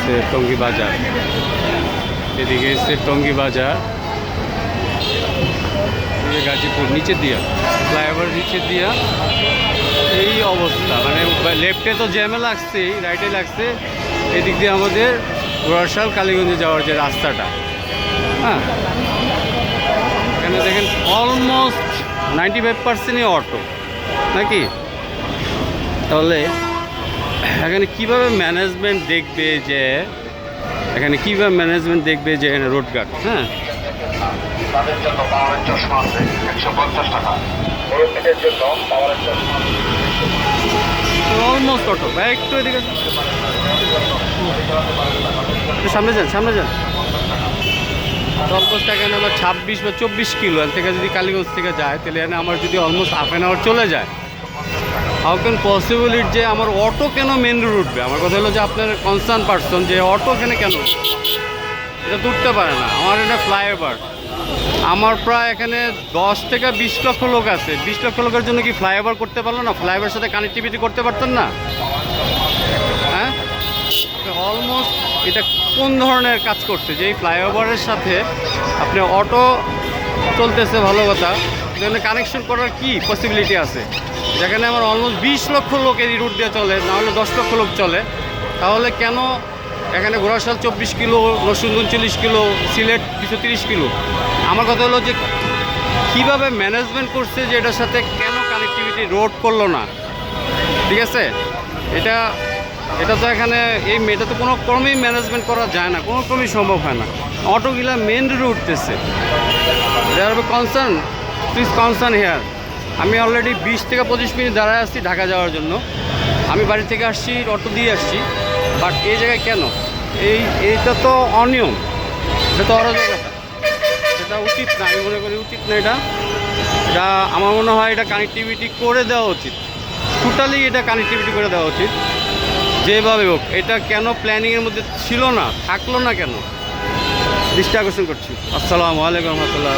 হচ্ছে টঙ্গী বাজার, এদিকে হচ্ছে টঙ্গী বাজার, গাজীপুর নিচে দিয়া ফ্লাইওভার নিচে দিয়া এই অবস্থা। মানে লেফটে তো জ্যামে লাগছেই, রাইটে লাগছে। এদিক দিয়ে আমাদের বরিশাল কালীগঞ্জে যাওয়ার যে রাস্তাটা, হ্যাঁ, এখানে দেখেন অলমোস্ট 95%ই অটো নাকি। তাহলে এখানে কীভাবে ম্যানেজমেন্ট দেখবে যে এখানে রোডঘাট, হ্যাঁ, তাদের জন্য পাওয়ারের চশমা আছে 150 টাকা। মুরব্বীদের জন্য পাওয়ারের চশমা অলমোস্ট অটো। ভাই একটু এদিকে সামনে যান। অলমোস্ট এখানে আমার 26 বা 24 কিলো থেকে যদি কালীগঞ্জ থেকে যায়, তাহলে এখানে আমার যদি অলমোস্ট হাফ অ্যান আওয়ার চলে যায়। হাউ ক্যান পসিবল ইট যে আমার অটো কেন মেন রোড উঠবে? আমার কথা হলো যে আপনার কনসার্ন পারসন যে অটো এখানে কেন এটা তুলতে পারে না। আমার এটা ফ্লাইওভার, আমার প্রায় এখানে 10 থেকে 20 লক্ষ লোক আছে। 20 লক্ষ লোকের জন্য কি ফ্লাইওভার করতে পারলো না? ফ্লাইওভারের সাথে কানেক্টিভিটি করতে পারতেন না? হ্যাঁ, অলমোস্ট এটা কোন ধরনের কাজ করছে যে এই ফ্লাইওভারের সাথে আপনি অটো চলতেছে, ভালো কথা, এখানে কানেকশন করার কি পসিবিলিটি আছে? যেখানে আমার অলমোস্ট 20 লক্ষ লোক এই রুট দিয়ে চলে, নাহলে 10 লক্ষ লোক চলে, তাহলে কেন এখানে Barishal 24 kilo, Narsingdi 39 kilo, Sylhet 230 kilo? আমার কথা হলো যে কীভাবে ম্যানেজমেন্ট করছে যে এটার সাথে কেন কানেক্টিভিটি রোড করলো না? ঠিক আছে, এটা তো এখানে এটা তো কোনো ক্রমেই ম্যানেজমেন্ট করা যায় না, কোনো ক্রমেই সম্ভব হয় না। অটোগুলা মেন রোডে উঠতেছে। There be concern, please concern here. আমি অলরেডি 20 থেকে 25 মিনিট দাঁড়ায় আসছি ঢাকা যাওয়ার জন্য। আমি বাড়ি থেকে আসছি, অটো দিয়ে আসছি, বাট এই জায়গায় কেন? এইটা তো অনিয়ম, এটা তো অরাজকতা, এটা উচিত না। আমি মনে করি উচিত না এটা। আমার মনে হয় এটা কানেক্টিভিটি করে দেওয়া উচিত, টোটালি এটা কানেক্টিভিটি করে দেওয়া উচিত যেভাবে হোক। এটা কেন প্ল্যানিংয়ের মধ্যে ছিল না, থাকলো না কেন? দৃষ্টি আকর্ষণ করছি। আসসালামু আলাইকুম রহমতুল্লাহ।